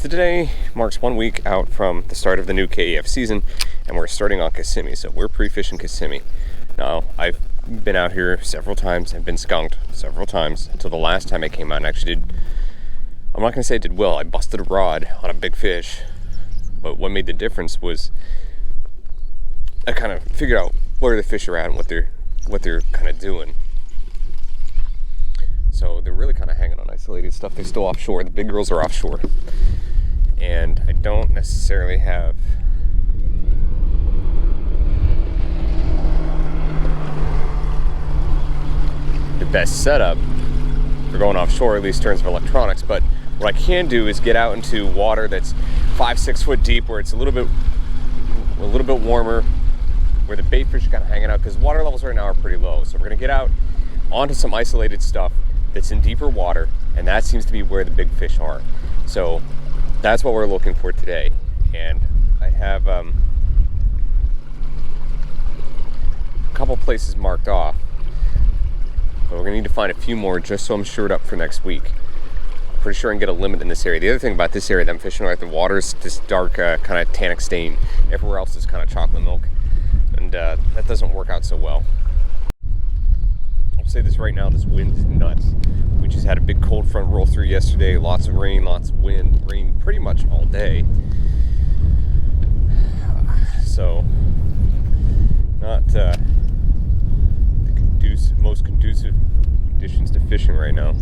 So today marks 1 week out from the start of the new KAF season, and we're starting on Kissimmee. So we're pre-fishing Kissimmee. Now, I've been out here several times and been skunked several times until the last time I came out and actually did, I'm not going to say I did well. I busted a rod on a big fish, but what made the difference was I kind of figured out where the fish are at and what they're kind of doing. So they're really kind of hanging on isolated stuff. They're still offshore. The big girls are offshore. And I don't necessarily have the best setup for going offshore, at least in terms of electronics. But what I can do is get out into water that's 5-6 foot deep, where it's a little bit warmer, where the bait fish are kind of hanging out, because water levels right now are pretty low. So we're going to get out onto some isolated stuff that's in deeper water, and that seems to be where the big fish are. So that's what we're looking for today. And I have a couple places marked off, but we're gonna need to find a few more just so I'm shored up for next week. I'm pretty sure I can get a limit in this area. The other thing about this area that I'm fishing with, the water's this dark kind of tannic stain. Everywhere else is kind of chocolate milk, and that doesn't work out so well. I'll say this right now, this wind is nuts. We just had a big cold front roll through yesterday, lots of rain, lots of wind, rain pretty much all day. So, not the most conducive conditions to fishing right now.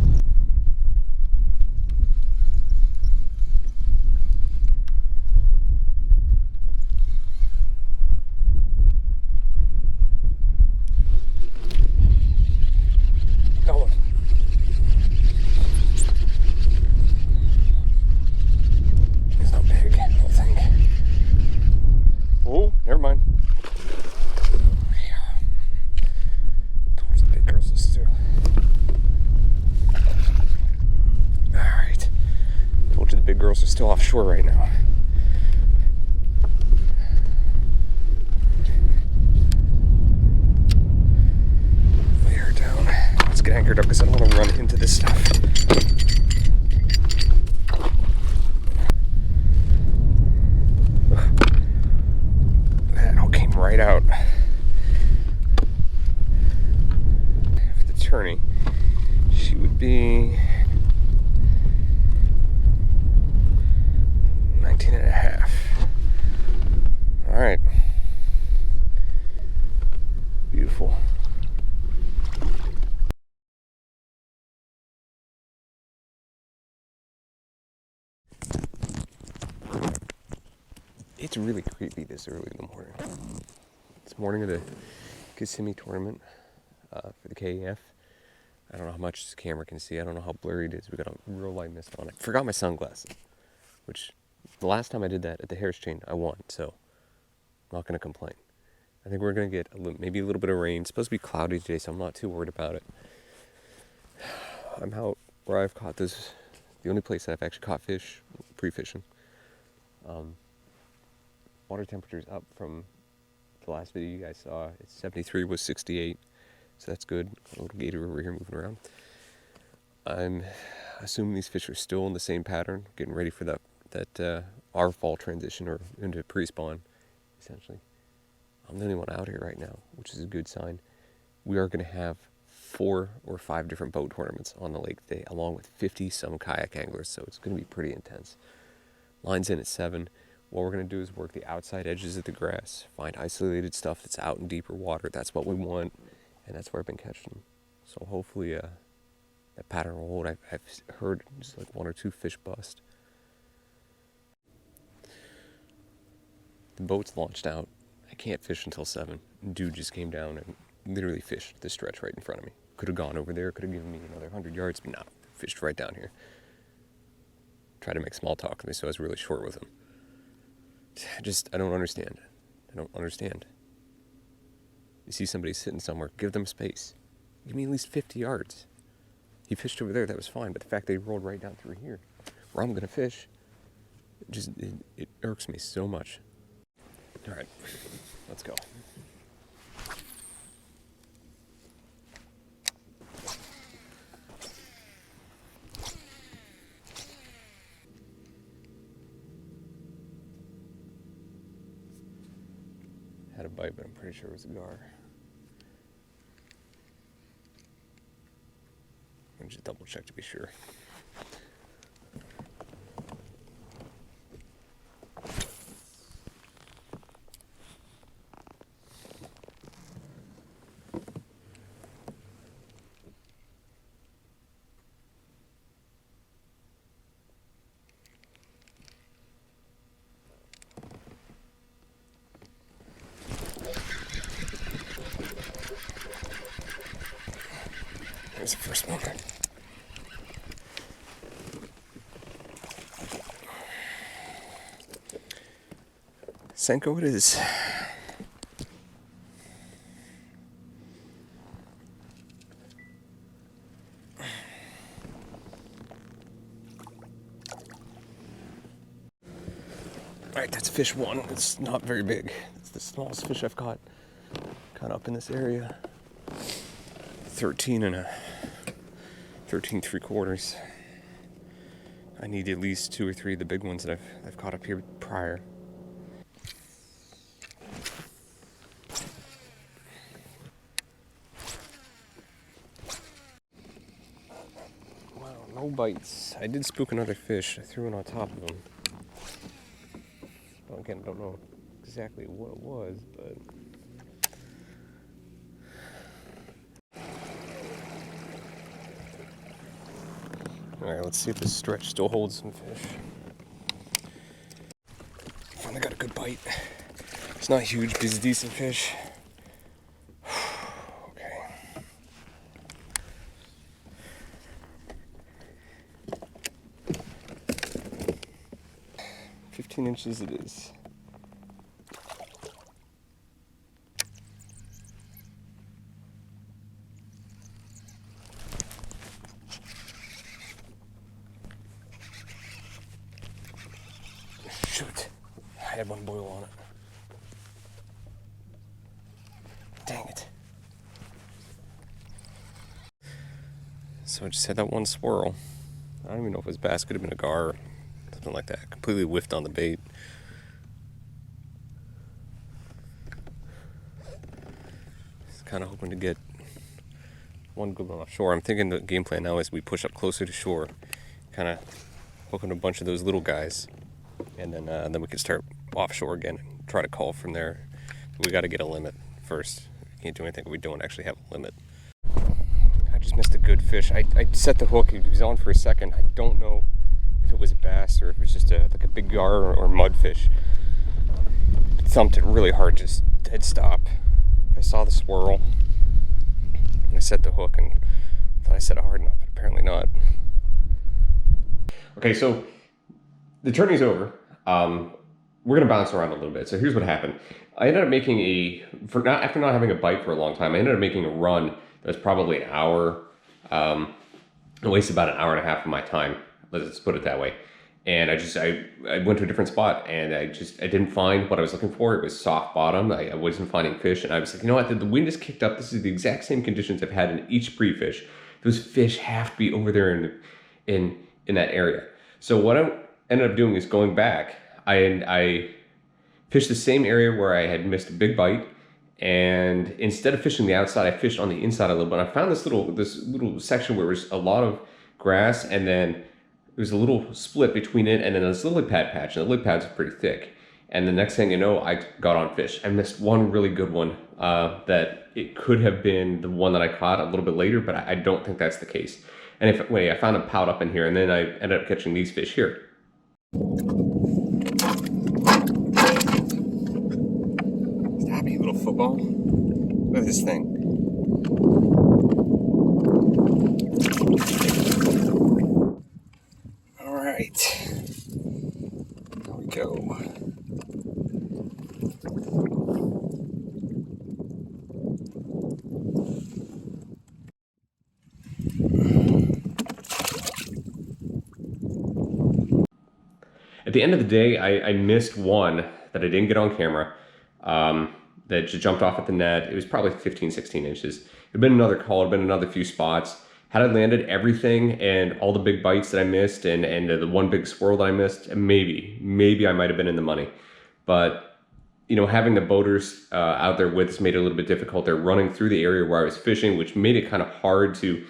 Never mind. Told you the big girls are still. Alright. Told you the big girls are still offshore right now. We are down. Let's get anchored up because I don't want to run into this stuff. Right out. For the tourney, she would be 19 and a half. All right. Beautiful. It's really creepy this early in the morning. It's morning of the Kissimmee tournament for the KAF. I don't know how much this camera can see. I don't know how blurry it is. We got a real light mist on it. Forgot my sunglasses, which the last time I did that at the Harris Chain, I won. So I'm not going to complain. I think we're going to get maybe a little bit of rain. It's supposed to be cloudy today, so I'm not too worried about it. I'm out where I've caught this. The only place that I've actually caught fish, pre-fishing. Water temperature's up from the last video you guys saw. It's 73, was 68, so that's good. A little gator over here moving around. I'm assuming these fish are still in the same pattern, getting ready for that our fall transition, or into pre-spawn, essentially. I'm the only one out here right now, which is a good sign. We are going to have 4 or 5 different boat tournaments on the lake today, along with 50 some kayak anglers, so it's going to be pretty intense. Line's in at 7. What we're going to do is work the outside edges of the grass, find isolated stuff that's out in deeper water. That's what we want, and that's where I've been catching them. So hopefully that pattern will hold. I've heard just like 1 or 2 fish bust. The boat's launched out. I can't fish until 7. Dude just came down and literally fished the stretch right in front of me. Could have gone over there, could have given me another 100 yards, but no, fished right down here. Tried to make small talk with me, so I was really short with him. I don't understand. I don't understand. You see somebody sitting somewhere, give them space. Give me at least 50 yards. He fished over there, that was fine, but the fact that he rolled right down through here, where I'm going to fish, it irks me so much. All right, let's go. had a bite, but I'm pretty sure it was a gar. Let me just double check to be sure. There's the first one. Senko it is. Alright, that's fish one. It's not very big. It's the smallest fish I've caught. Kind of up in this area. 13 3/4. I need at least 2 or 3 of the big ones that I've caught up here prior. Wow, no bites. I did spook another fish. I threw it on top of him. Well, again, I don't know exactly what it was, but alright, let's see if this stretch still holds some fish. Finally got a good bite. It's not huge, but it's a decent fish. Okay. "15 inches it is. Shoot, I had one boil on it. Dang it. So I just had that one swirl. I don't even know if it was bass, could have been a gar or something like that. Completely whiffed on the bait. Just kind of hoping to get one good one offshore. I'm thinking the game plan now is we push up closer to shore, kind of hooking a bunch of those little guys, and then we can start offshore again and try to call from there. We got to get a limit first. We can't do anything if we don't actually have a limit. I just missed a good fish. I set the hook. He was on for a second. I don't know if it was a bass or if it was just like a big gar or mudfish. It thumped it really hard, just dead stop. I saw the swirl and I set the hook and thought I set it hard enough, but apparently not. Okay, so the tourney's over. We're gonna bounce around a little bit. So here's what happened. I ended up making after not having a bite for a long time, I ended up making a run that was probably an hour. It wasted about an hour and a half of my time. Let's put it that way. And I went to a different spot and I didn't find what I was looking for. It was soft bottom. I wasn't finding fish, and I was like, you know what? The wind is kicked up. This is the exact same conditions I've had in each pre-fish. Those fish have to be over there in that area. So what I ended up doing is going back. I fished the same area where I had missed a big bite, and instead of fishing the outside, I fished on the inside a little bit. I found this little section where there was a lot of grass, and then there's a little split between it and then this lily pad patch, and the lily pads are pretty thick. And the next thing you know, I got on fish. I missed one really good one that it could have been the one that I caught a little bit later, but I don't think that's the case. And I found them piled up in here, and then I ended up catching these fish here. Stop, you little football. Look at this thing. All right. There we go. At the end of the day, I missed one that I didn't get on camera that just jumped off at the net. It was probably 15, 16 inches. It had been another call, it had been another few spots. Had I landed everything and all the big bites that I missed and the one big swirl that I missed, maybe I might have been in the money. But you know, having the boaters out there with us made it a little bit difficult. They're running through the area where I was fishing, which made it kind of hard to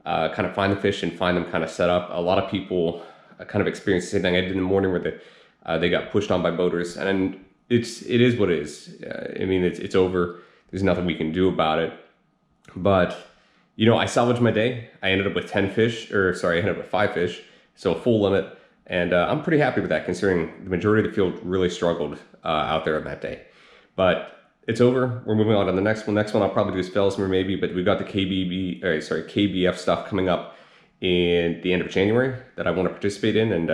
kind of find the fish and find them kind of set up. A lot of people kind of experienced the same thing I did in the morning, where they got pushed on by boaters, and it is what it is. I mean, it's over. There's nothing we can do about it. But you know, I salvaged my day. I ended up with 10 fish, or sorry, I ended up with 5 fish, so a full limit. And I'm pretty happy with that, considering the majority of the field really struggled out there on that day. But it's over. We're moving on to the next one. Next one I'll probably do is Fellsmere maybe, but we've got the KBF stuff coming up in the end of January that I want to participate in, and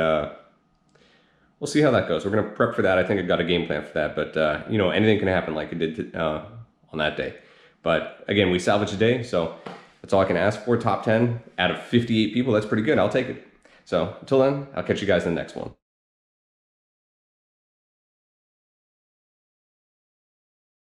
we'll see how that goes. We're going to prep for that. I think I've got a game plan for that, but you know, anything can happen like it did on that day. But again, we salvaged a day, so that's all I can ask for. Top 10 out of 58 people, that's pretty good. I'll take it. So until then, I'll catch you guys in the next one.